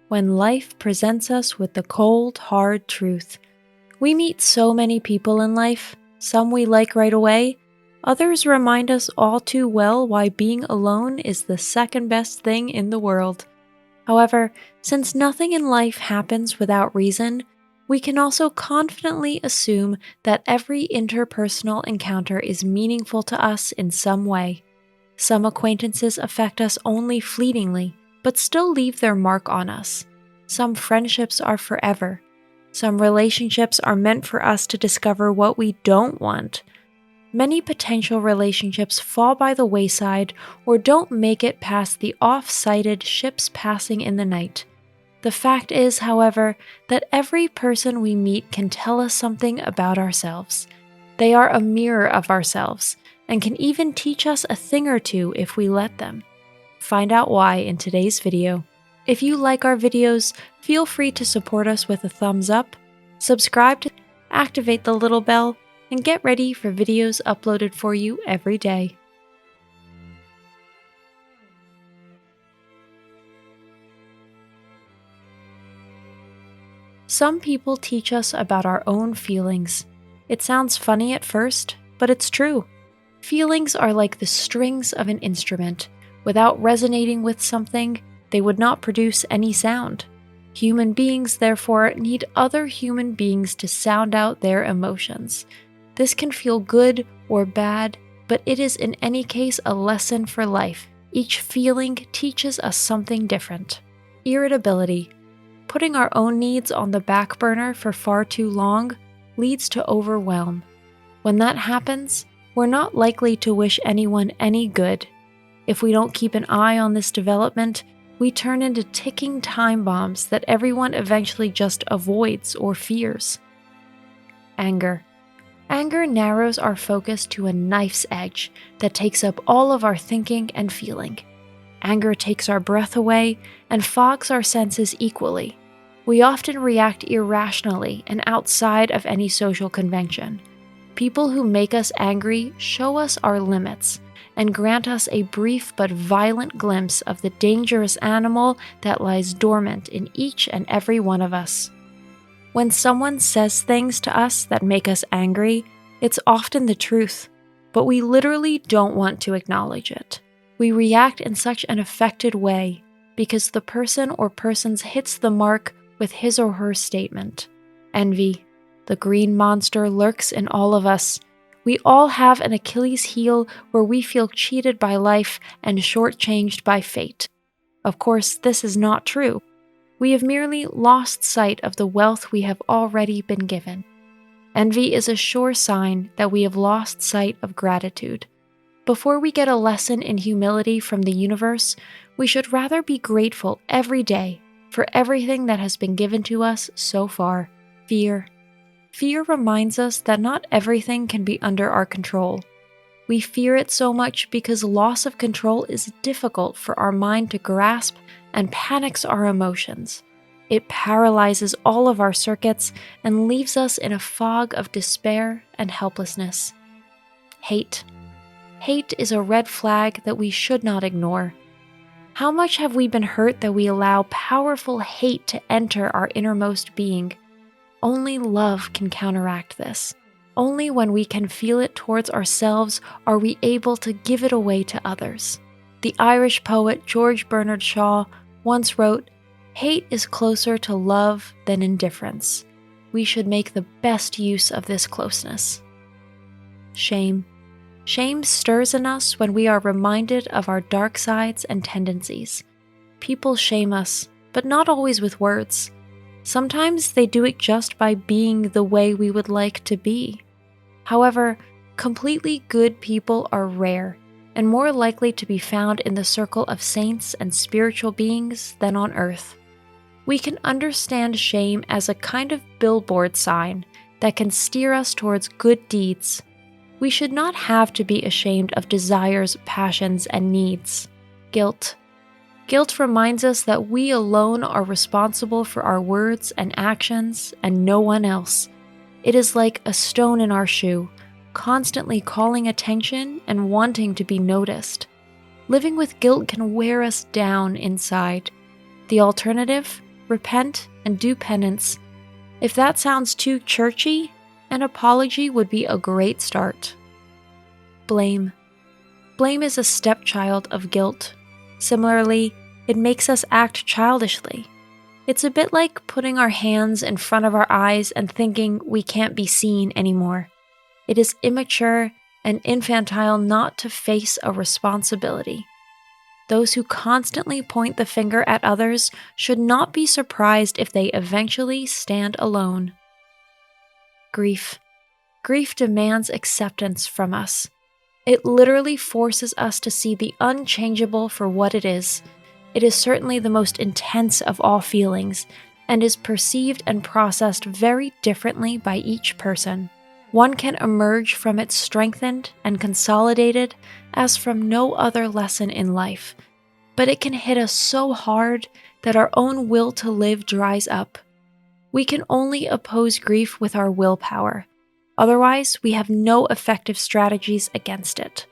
when life presents us with the cold, hard truth. We meet so many people in life, some we like right away, others remind us all too well why being alone is the second best thing in the world. However, since nothing in life happens without reason, we can also confidently assume that every interpersonal encounter is meaningful to us in some way. Some acquaintances affect us only fleetingly, but still leave their mark on us. Some friendships are forever. Some relationships are meant for us to discover what we don't want. Many potential relationships fall by the wayside or don't make it past the oft-cited ships passing in the night. The fact is, however, that every person we meet can tell us something about ourselves. They are a mirror of ourselves and can even teach us a thing or two if we let them. Find out why in today's video. If you like our videos, feel free to support us with a thumbs up, subscribe, activate the little bell, and get ready for videos uploaded for you every day. Some people teach us about our own feelings. It sounds funny at first, but it's true. Feelings are like the strings of an instrument. Without resonating with something, they would not produce any sound. Human beings, therefore, need other human beings to sound out their emotions. This can feel good or bad, but it is in any case a lesson for life. Each feeling teaches us something different. Irritability. Putting our own needs on the back burner for far too long leads to overwhelm. When that happens, we're not likely to wish anyone any good. If we don't keep an eye on this development, we turn into ticking time bombs that everyone eventually just avoids or fears. Anger. Anger narrows our focus to a knife's edge that takes up all of our thinking and feeling. Anger takes our breath away and fogs our senses equally. We often react irrationally and outside of any social convention. People who make us angry show us our limits and grant us a brief but violent glimpse of the dangerous animal that lies dormant in each and every one of us. When someone says things to us that make us angry, it's often the truth, but we literally don't want to acknowledge it. We react in such an affected way because the person or persons hits the mark with his or her statement. Envy. The green monster lurks in all of us. We all have an Achilles heel where we feel cheated by life and shortchanged by fate. Of course, this is not true. We have merely lost sight of the wealth we have already been given. Envy is a sure sign that we have lost sight of gratitude. Before we get a lesson in humility from the universe, we should rather be grateful every day for everything that has been given to us so far. Fear. Fear reminds us that not everything can be under our control. We fear it so much because loss of control is difficult for our mind to grasp and panics our emotions. It paralyzes all of our circuits and leaves us in a fog of despair and helplessness. Hate. Hate is a red flag that we should not ignore. How much have we been hurt that we allow powerful hate to enter our innermost being? Only love can counteract this. Only when we can feel it towards ourselves are we able to give it away to others. The Irish poet George Bernard Shaw once wrote, "Hate is closer to love than indifference. We should make the best use of this closeness." Shame. Shame stirs in us when we are reminded of our dark sides and tendencies. People shame us, but not always with words. Sometimes they do it just by being the way we would like to be. However, completely good people are rare and more likely to be found in the circle of saints and spiritual beings than on earth. We can understand shame as a kind of billboard sign that can steer us towards good deeds. We should not have to be ashamed of desires, passions, and needs. Guilt. Guilt reminds us that we alone are responsible for our words and actions, and no one else. It is like a stone in our shoe, constantly calling attention and wanting to be noticed. Living with guilt can wear us down inside. The alternative? repent, and do penance. If that sounds too churchy, an apology would be a great start. Blame. Blame is a stepchild of guilt. Similarly, it makes us act childishly. It's a bit like putting our hands in front of our eyes and thinking we can't be seen anymore. It is immature and infantile not to face a responsibility. Those who constantly point the finger at others should not be surprised if they eventually stand alone. Grief. Grief demands acceptance from us. It literally forces us to see the unchangeable for what it is. It is certainly the most intense of all feelings, and is perceived and processed very differently by each person. One can emerge from it strengthened and consolidated as from no other lesson in life, but it can hit us so hard that our own will to live dries up. We can only oppose grief with our willpower. Otherwise, we have no effective strategies against it.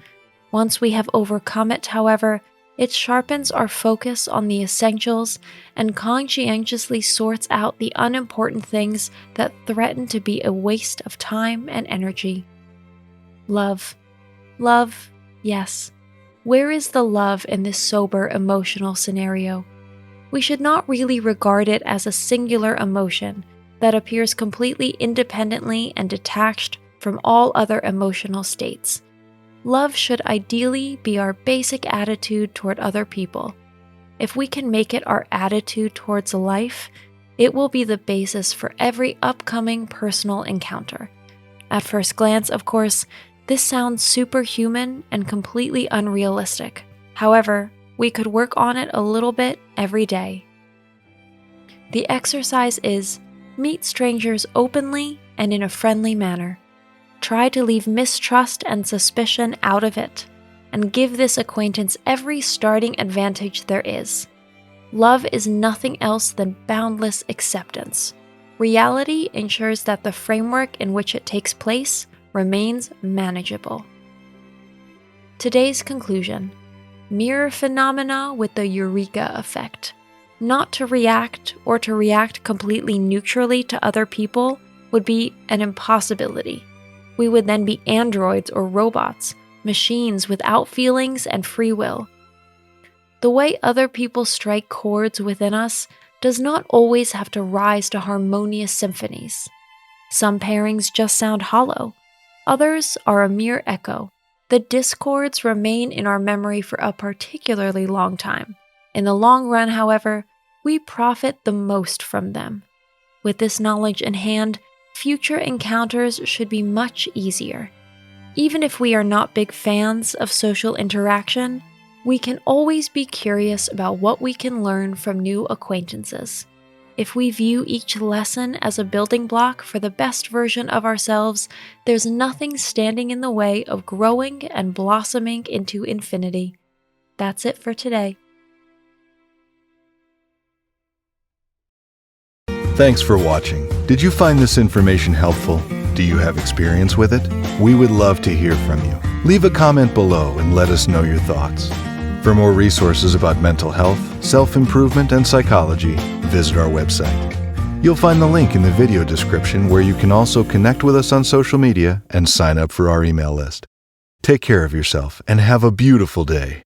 Once we have overcome it, however, it sharpens our focus on the essentials and conscientiously sorts out the unimportant things that threaten to be a waste of time and energy. Love. Love, yes. Where is the love in this sober emotional scenario? We should not really regard it as a singular emotion that appears completely independently and detached from all other emotional states. Love should ideally be our basic attitude toward other people. If we can make it our attitude towards life, it will be the basis for every upcoming personal encounter. At first glance, of course, this sounds superhuman and completely unrealistic. However, we could work on it a little bit every day. The exercise is meet strangers openly and in a friendly manner. Try to leave mistrust and suspicion out of it, and give this acquaintance every starting advantage there is. Love is nothing else than boundless acceptance. Reality ensures that the framework in which it takes place remains manageable. Today's conclusion: mirror phenomena with the eureka effect. Not to react or to react completely neutrally to other people would be an impossibility. We would then be androids or robots, machines without feelings and free will. The way other people strike chords within us does not always have to rise to harmonious symphonies. Some pairings just sound hollow. Others are a mere echo. The discords remain in our memory for a particularly long time. In the long run, however, we profit the most from them. With this knowledge in hand, future encounters should be much easier. Even if we are not big fans of social interaction, we can always be curious about what we can learn from new acquaintances. If we view each lesson as a building block for the best version of ourselves, there's nothing standing in the way of growing and blossoming into infinity. That's it for today. Thanks for watching. Did you find this information helpful? Do you have experience with it? We would love to hear from you. Leave a comment below and let us know your thoughts. For more resources about mental health, self-improvement, and psychology, visit our website. You'll find the link in the video description where you can also connect with us on social media and sign up for our email list. Take care of yourself and have a beautiful day.